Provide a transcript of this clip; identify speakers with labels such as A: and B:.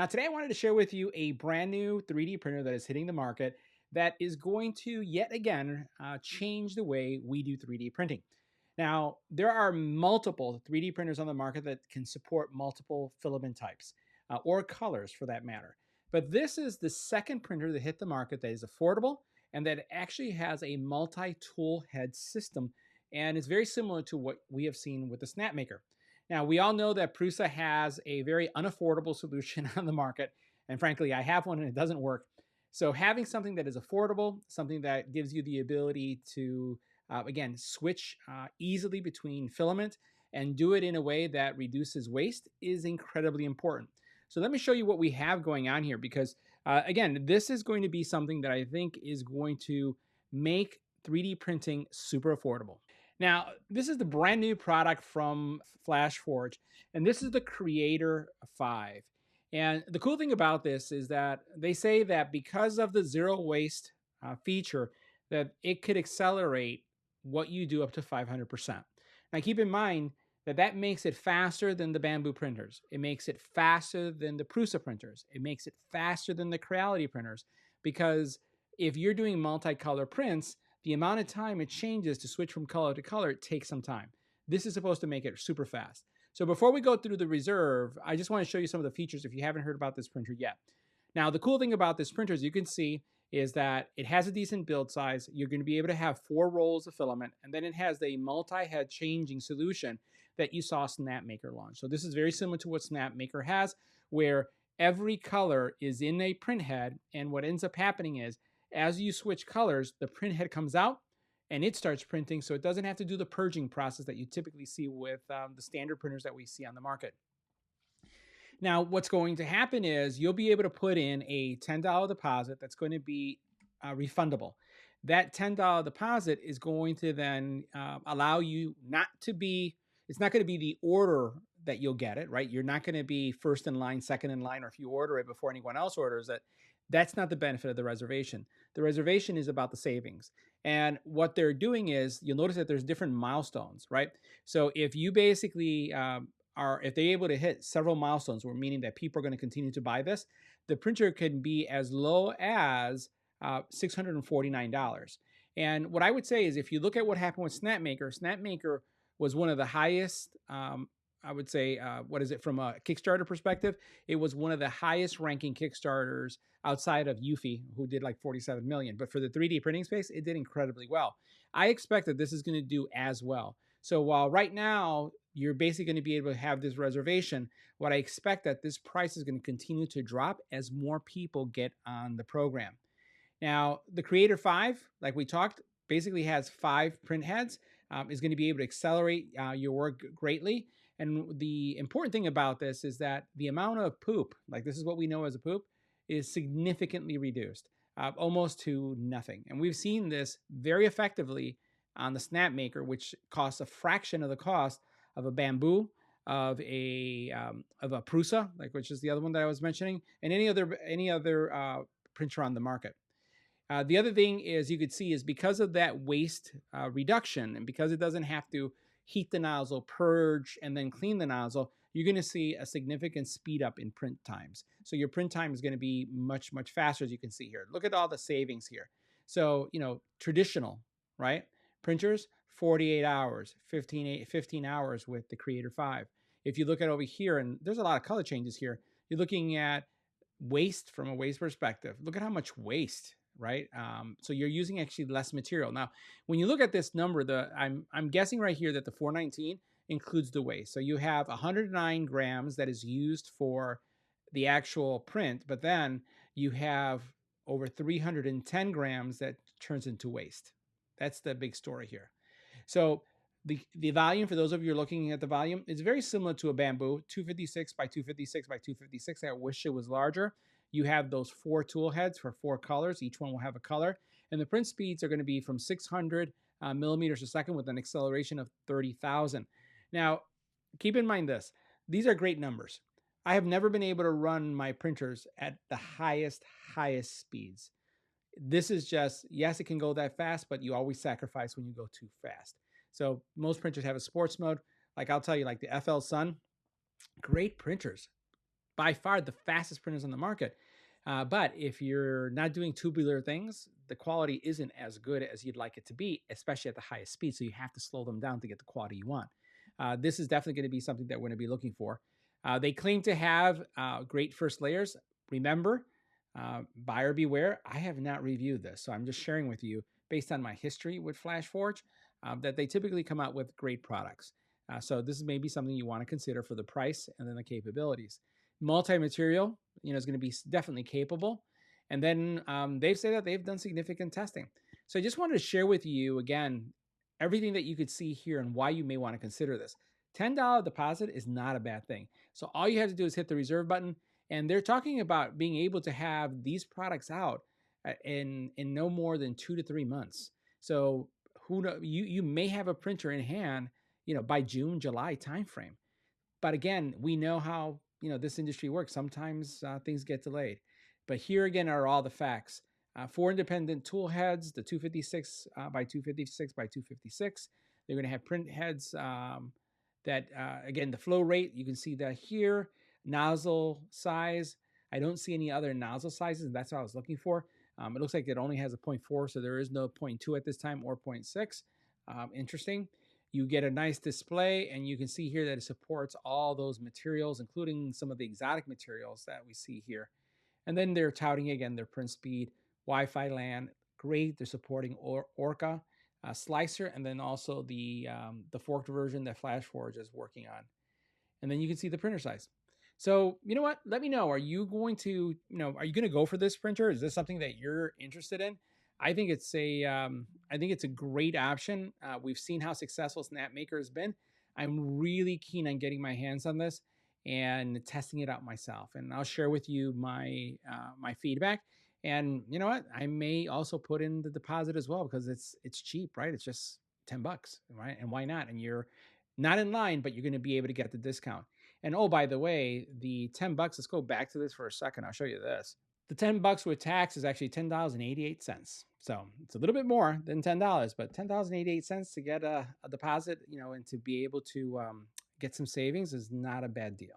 A: Now, today I wanted to share with you a brand new 3D printer that is hitting the market that is going to yet again change the way we do 3D printing. Now, there are multiple 3D printers on the market that can support multiple filament types or colors for that matter. But this is the second printer that hit the market that is affordable and that actually has a multi-tool head system, and it's very similar to what we have seen with the Snapmaker. Now, we all know that Prusa has a very unaffordable solution on the market. And frankly, I have one and it doesn't work. So having something that is affordable, something that gives you the ability to, again, switch easily between filament and do it in a way that reduces waste is incredibly important. So let me show you what we have going on here because, again, this is going to be something that I think is going to make 3D printing super affordable. Now, this is the brand new product from FlashForge, and this is the Creator 5. And the cool thing about this is that they say that because of the zero waste feature, that it could accelerate what you do up to 500%. Now, keep in mind that that makes it faster than the Bamboo printers. It makes it faster than the Prusa printers. It makes it faster than the Creality printers, because if you're doing multicolor prints, the amount of time it changes to switch from color to color takes some time. This is supposed to make it super fast. So before we go through the Reserve, I just want to show you some of the features if you haven't heard about this printer yet. Now, the cool thing about this printer, as you can see, is that it has a decent build size. You're going to be able to have 4 rolls of filament, and then it has the multi-head changing solution that you saw Snapmaker launch. So this is very similar to what Snapmaker has, where every color is in a print head, and what ends up happening is as you switch colors, the print head comes out and it starts printing, so it doesn't have to do the purging process that you typically see with the standard printers that we see on the market. Now, what's going to happen is you'll be able to put in a $10 deposit that's going to be refundable. That $10 deposit is going to then allow you not to be, it's not going to be the order that you'll get it, right? You're not going to be first in line, second in line, or if you order it before anyone else orders it. That's not the benefit of the reservation. The reservation is about the savings. And what they're doing is, you'll notice that there's different milestones, right? So if you basically if they're able to hit several milestones, meaning that people are going to continue to buy this, the printer can be as low as $649. And what I would say is, if you look at what happened with Snapmaker, Snapmaker was one of the highest, I would say, what is it, from a Kickstarter perspective? It was one of the highest ranking Kickstarters outside of Eufy, who did like 47 million. But for the 3D printing space, it did incredibly well. I expect that this is going to do as well. So while right now you're basically going to be able to have this reservation, what I expect that this price is going to continue to drop as more people get on the program. Now, the Creator 5, like we talked, basically has 5 print heads, is going to be able to accelerate your work greatly. And the important thing about this is that the amount of poop, like this is what we know as a poop, is significantly reduced, almost to nothing. And we've seen this very effectively on the Snapmaker, which costs a fraction of the cost of a Bamboo, of a Prusa, like, which is the other one that I was mentioning, and any other printer on the market. The other thing is, you could see, is because of that waste reduction, and because it doesn't have to heat the nozzle, purge, and then clean the nozzle, you're going to see a significant speed up in print times. So your print time is going to be much, much faster, as you can see here. Look at all the savings here. So, traditional, right? Printers, 48 hours, 15 hours with the Creator 5. If you look at over here, and there's a lot of color changes here, you're looking at waste from a waste perspective. Look at how much waste, right? So you're using actually less material. Now, when you look at this number, I'm guessing right here that the 419 includes the waste. So you have 109 grams that is used for the actual print, but then you have over 310 grams that turns into waste. That's the big story here. So the volume, for those of you who are looking at the volume, is very similar to a Bamboo, 256 by 256 by 256. I wish it was larger. You have those 4 tool heads for 4 colors. Each one will have a color. And the print speeds are going to be from 600 millimeters a second with an acceleration of 30,000. Now, keep in mind this. These are great numbers. I have never been able to run my printers at the highest speeds. This is just, yes, it can go that fast, but you always sacrifice when you go too fast. So most printers have a sports mode. Like, I'll tell you, like the FL Sun, great printers, by far the fastest printers on the market. But if you're not doing tubular things, the quality isn't as good as you'd like it to be, especially at the highest speed. So you have to slow them down to get the quality you want. This is definitely going to be something that we're going to be looking for. They claim to have great first layers. Remember, buyer beware. I have not reviewed this, so I'm just sharing with you based on my history with FlashForge that they typically come out with great products. So this is maybe something you want to consider for the price and then the capabilities. Multi-material, is going to be definitely capable. And then they've said that they've done significant testing. So I just wanted to share with you again everything that you could see here and why you may want to consider this. $10 deposit is not a bad thing. So all you have to do is hit the reserve button, and they're talking about being able to have these products out in no more than 2 to 3 months. So who know, you may have a printer in hand, by June, July timeframe. But again, we know how this industry works. Sometimes things get delayed. But here again are all the facts. 4 independent tool heads, the 256 by 256 by 256. They're going to have print heads that, again, the flow rate, you can see that here. Nozzle size, I don't see any other nozzle sizes, and that's what I was looking for. It looks like it only has a 0.4, so there is no 0.2 at this time or 0.6. Interesting. You get a nice display, and you can see here that it supports all those materials, including some of the exotic materials that we see here. And then they're touting again their print speed, Wi-Fi LAN, great. They're supporting Orca slicer, and then also the forked version that FlashForge is working on. And then you can see the printer size. So you know what? Let me know. Are you going to, are you going to go for this printer? Is this something that you're interested in? I think it's a great option. We've seen how successful SnapMaker has been. I'm really keen on getting my hands on this and testing it out myself. And I'll share with you my feedback. And you know what? I may also put in the deposit as well because it's cheap, right? It's just $10, right? And why not? And you're not in line, but you're going to be able to get the discount. And oh, by the way, the $10, let's go back to this for a second. I'll show you this. The $10 with tax is actually $10.88. So it's a little bit more than $10, but $10.88 to get a deposit, and to be able to get some savings is not a bad deal.